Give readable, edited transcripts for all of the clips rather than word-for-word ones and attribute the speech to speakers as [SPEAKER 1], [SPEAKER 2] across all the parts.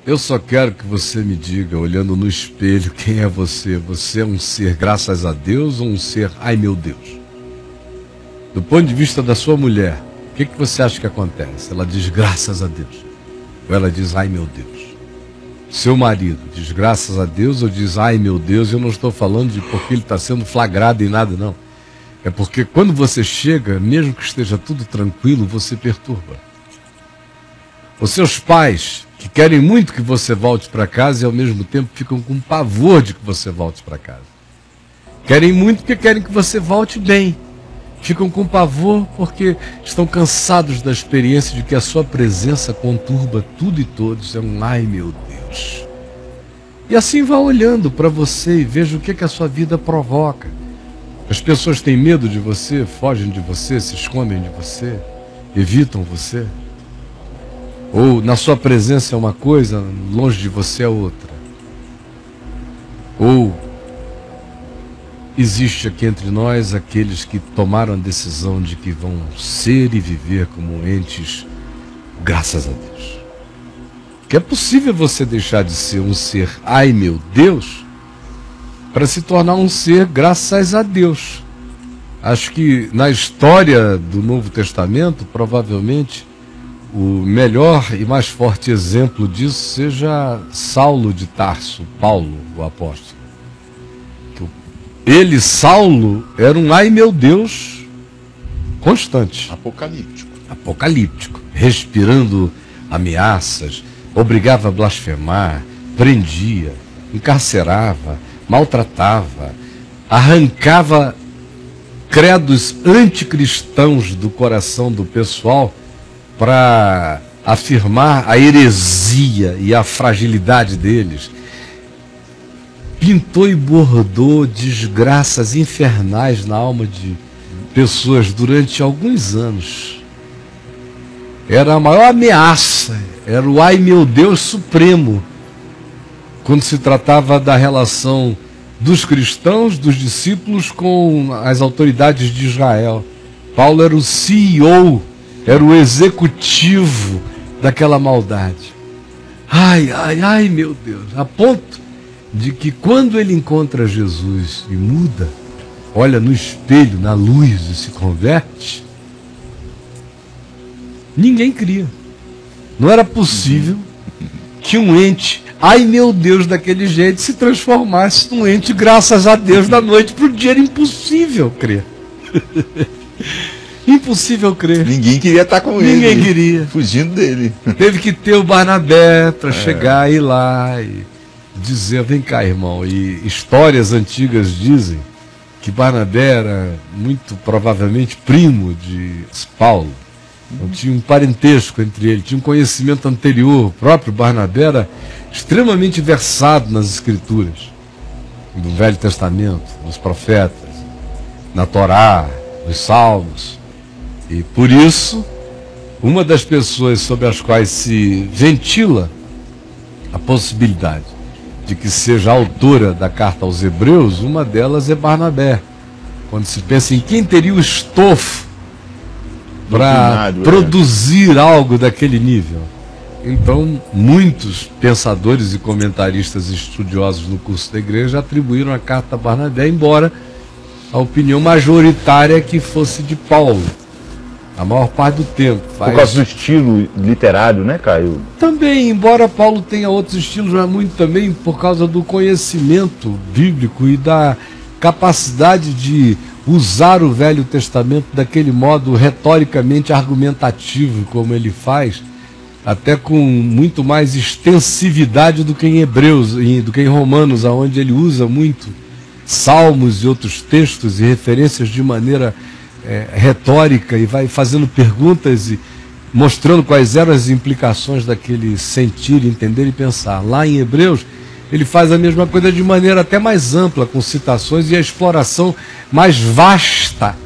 [SPEAKER 1] Eu só quero que você me diga, olhando no espelho, quem é você? Você é um ser graças a Deus ou um ser ai meu Deus? Do ponto de vista da sua mulher, o que você acha que acontece? Ela diz graças a Deus, ou ela diz ai meu Deus? Seu marido diz graças a Deus ou diz ai meu Deus? Eu não estou falando de porque ele está sendo flagrado em nada, não. É porque quando você chega, mesmo que esteja tudo tranquilo, você perturba. Os seus pais, que querem muito que você volte para casa e ao mesmo tempo ficam com pavor de que você volte para casa. Querem muito porque querem que você volte bem. Ficam com pavor porque estão cansados da experiência de que a sua presença conturba tudo e todos. É um ai meu Deus. E assim vá olhando para você e veja o que a sua vida provoca. As pessoas têm medo de você, fogem de você, se escondem de você, evitam você. Ou na sua presença é uma coisa, longe de você é outra. Ou existe aqui entre nós aqueles que tomaram a decisão de que vão ser e viver como entes, graças a Deus. Que é possível você deixar de ser um ser, ai meu Deus, para se tornar um ser, graças a Deus. Acho que na história do Novo Testamento, provavelmente, o melhor e mais forte exemplo disso seja Saulo de Tarso, Paulo, o apóstolo. Ele, Saulo, era um ai meu Deus constante. Apocalíptico. Respirando ameaças, obrigava a blasfemar, prendia, encarcerava, maltratava, arrancava credos anticristãos do coração do pessoal para afirmar a heresia e a fragilidade deles. Pintou e bordou desgraças infernais na alma de pessoas durante alguns anos. Era a maior ameaça, era o ai meu Deus supremo, quando se tratava da relação dos cristãos, dos discípulos com as autoridades de Israel. Paulo era o CEO, era o executivo daquela maldade. Ai, ai, ai, meu Deus. A ponto de que quando ele encontra Jesus e muda, olha no espelho, na luz e se converte, ninguém cria. Não era possível que um ente, ai meu Deus, daquele jeito, se transformasse num ente, graças a Deus, da noite para o dia. Era impossível crer. Impossível crer.
[SPEAKER 2] Ninguém queria estar com ele.
[SPEAKER 1] Ninguém queria.
[SPEAKER 2] Fugindo dele.
[SPEAKER 1] Teve que ter o Barnabé para chegar e ir lá e dizer, vem cá, irmão. E histórias antigas dizem que Barnabé era muito provavelmente primo de Paulo. Então, tinha um parentesco entre eles, tinha um conhecimento anterior. O próprio Barnabé era extremamente versado nas escrituras do Velho Testamento, nos profetas, na Torá, nos Salmos. E por isso, uma das pessoas sobre as quais se ventila a possibilidade de que seja a autora da carta aos Hebreus, uma delas é Barnabé. Quando se pensa em quem teria o estofo para produzir algo daquele nível. Então, muitos pensadores e comentaristas estudiosos no curso da igreja atribuíram a carta a Barnabé, embora a opinião majoritária é que fosse de Paulo. A maior parte do tempo.
[SPEAKER 2] Por causa do estilo literário, né, Caio?
[SPEAKER 1] Também, embora Paulo tenha outros estilos, mas muito também por causa do conhecimento bíblico e da capacidade de usar o Velho Testamento daquele modo retoricamente argumentativo, como ele faz, até com muito mais extensividade do que em Hebreus, do que em Romanos, onde ele usa muito salmos e outros textos e referências de maneira retórica e vai fazendo perguntas e mostrando quais eram as implicações daquele sentir, entender e pensar. Lá em Hebreus, ele faz a mesma coisa de maneira até mais ampla, com citações e a exploração mais vasta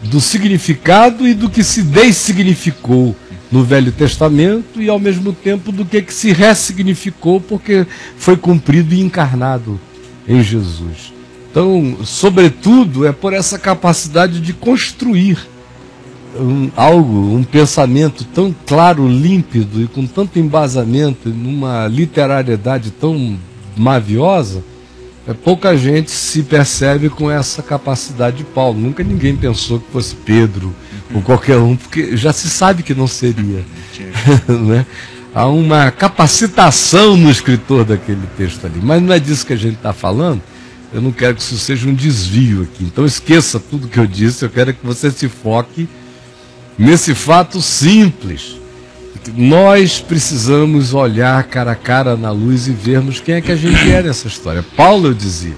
[SPEAKER 1] do significado e do que se dessignificou no Velho Testamento e ao mesmo tempo do que se ressignificou porque foi cumprido e encarnado em Jesus. Então, sobretudo, é por essa capacidade de construir um pensamento tão claro, límpido e com tanto embasamento, numa literariedade tão maviosa, pouca gente se percebe com essa capacidade de Paulo. Nunca ninguém pensou que fosse Pedro ou qualquer um, porque já se sabe que não seria. Né? Há uma capacitação no escritor daquele texto ali, mas não é disso que a gente está falando. Eu não quero que isso seja um desvio aqui, então esqueça tudo que eu disse. Eu quero que você se foque nesse fato simples. Nós precisamos olhar cara a cara na luz e vermos quem é que a gente é nessa história. Paulo, eu dizia,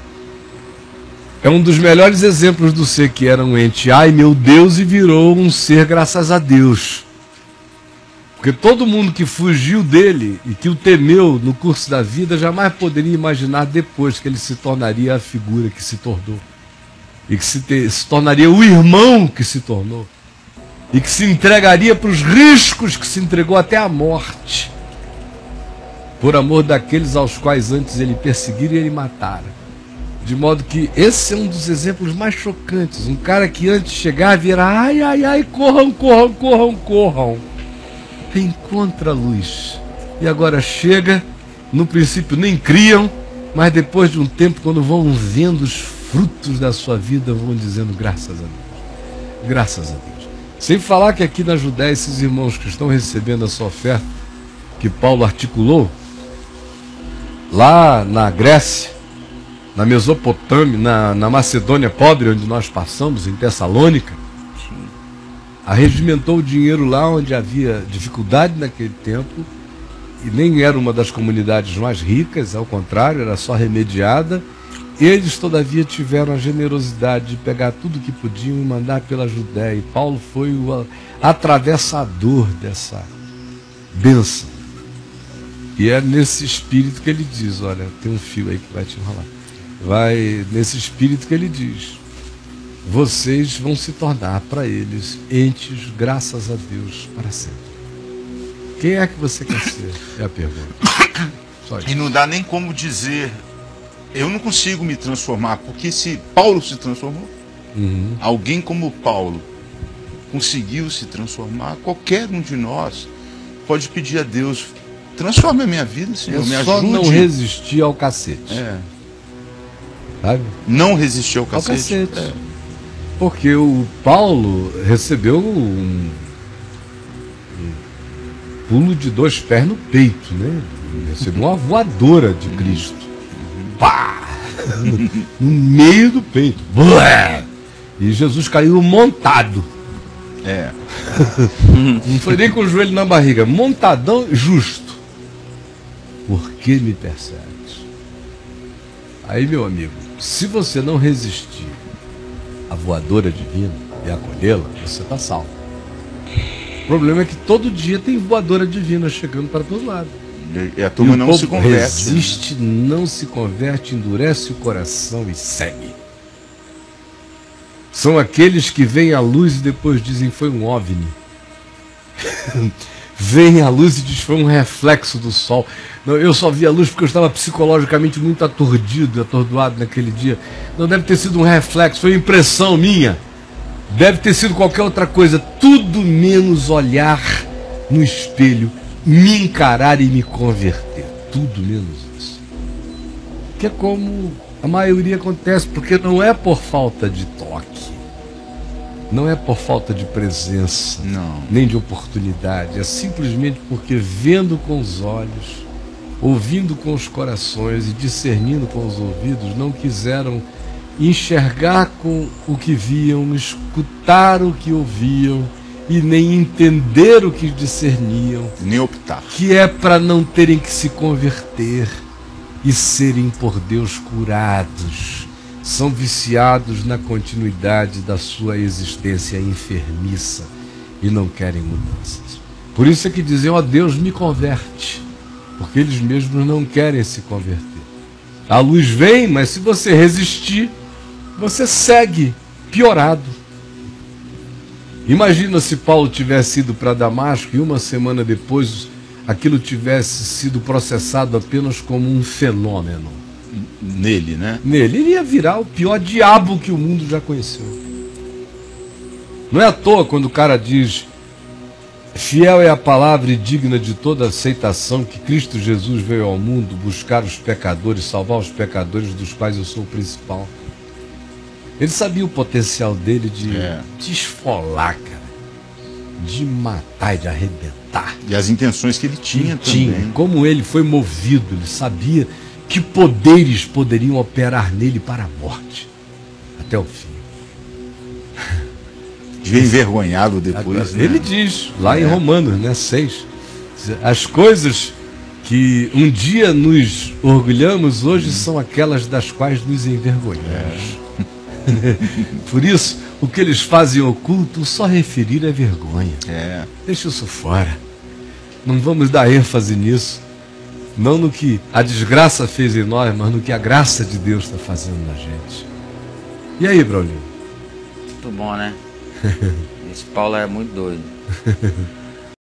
[SPEAKER 1] é um dos melhores exemplos do ser que era um ente, ai meu Deus, e virou um ser graças a Deus. Porque todo mundo que fugiu dele e que o temeu no curso da vida jamais poderia imaginar depois que ele se tornaria a figura que se tornou. E que se tornaria o irmão que se tornou. E que se entregaria para os riscos que se entregou até a morte. Por amor daqueles aos quais antes ele perseguira e ele matara. De modo que esse é um dos exemplos mais chocantes. Um cara que antes chegava e era ai, ai, ai, corram, corram, corram, corram. Encontra a luz. E agora chega, no princípio nem criam, mas depois de um tempo, quando vão vendo os frutos da sua vida, vão dizendo graças a Deus. Graças a Deus. Sem falar que aqui na Judéia, esses irmãos que estão recebendo essa oferta que Paulo articulou, lá na Grécia, na Mesopotâmia, na Macedônia pobre, onde nós passamos, em Tessalônica, arregimentou o dinheiro lá onde havia dificuldade naquele tempo, e nem era uma das comunidades mais ricas, ao contrário, era só remediada. Eles, todavia, tiveram a generosidade de pegar tudo que podiam e mandar pela Judéia. E Paulo foi o atravessador dessa bênção. E é nesse espírito que ele diz, olha, tem um fio aí que vai te enrolar. Nesse espírito que ele diz, vocês vão se tornar para eles entes, graças a Deus, para sempre. Quem é que você quer ser? É a pergunta. Só isso.
[SPEAKER 3] E não dá nem como dizer, eu não consigo me transformar, porque se Paulo se transformou, alguém como Paulo conseguiu se transformar, qualquer um de nós pode pedir a Deus, transforme a minha vida, Senhor, me ajude.
[SPEAKER 1] Só não resistir ao cacete. Sabe?
[SPEAKER 3] Não resistir ao cacete.
[SPEAKER 1] Ao cacete. Porque o Paulo recebeu um pulo de 2 pés no peito, né? Recebeu uma voadora de Cristo. Pá! No meio do peito. Bué! E Jesus caiu montado. Não foi nem com o joelho na barriga. Montadão, justo. Por que me persegues? Aí, meu amigo, se você não resistir a voadora divina e acolhê-la, você está salvo. O problema é que todo dia tem voadora divina chegando para todo lado.
[SPEAKER 3] E a turma não se converte.
[SPEAKER 1] Resiste, não se converte, endurece o coração e segue. São aqueles que veem a luz e depois dizem foi um OVNI. Vem a luz e diz foi um reflexo do sol. Não, eu só vi a luz porque eu estava psicologicamente muito atordoado naquele dia. Não deve ter sido um reflexo, foi impressão minha. Deve ter sido qualquer outra coisa. Tudo menos olhar no espelho, me encarar e me converter. Tudo menos isso. Que é como a maioria acontece, porque não é por falta de toque. Não é por falta de presença,
[SPEAKER 3] não,
[SPEAKER 1] nem de oportunidade. É simplesmente porque vendo com os olhos, ouvindo com os corações e discernindo com os ouvidos, não quiseram enxergar com o que viam, escutar o que ouviam e nem entender o que discerniam.
[SPEAKER 3] Nem optar.
[SPEAKER 1] Que é para não terem que se converter e serem por Deus curados. São viciados na continuidade da sua existência enfermiça e não querem mudanças. Por isso é que dizem, ó Deus, me converte, porque eles mesmos não querem se converter. A luz vem, mas se você resistir, você segue piorado. Imagina se Paulo tivesse ido para Damasco e uma semana depois aquilo tivesse sido processado apenas como um fenômeno.
[SPEAKER 3] Nele, né?
[SPEAKER 1] Nele. Ele ia virar o pior diabo que o mundo já conheceu. Não é à toa quando o cara diz: fiel é a palavra e digna de toda aceitação que Cristo Jesus veio ao mundo buscar os pecadores, salvar os pecadores, dos quais eu sou o principal. Ele sabia o potencial dele de esfolar, cara, de matar e de arrebentar.
[SPEAKER 3] E as intenções que ele tinha também.
[SPEAKER 1] Como ele foi movido, ele sabia que poderes poderiam operar nele para a morte, até o fim.
[SPEAKER 3] De envergonhá-lo depois.
[SPEAKER 1] Ele diz, lá em Romanos, né, 6, as coisas que um dia nos orgulhamos, hoje são aquelas das quais nos envergonhamos. Por isso, o que eles fazem oculto, só referir é vergonha. Deixa isso fora. Não vamos dar ênfase nisso. Não no que a desgraça fez em nós, mas no que a graça de Deus está fazendo na gente. E aí, Braulinho?
[SPEAKER 4] Muito bom, né? Esse Paulo é muito doido.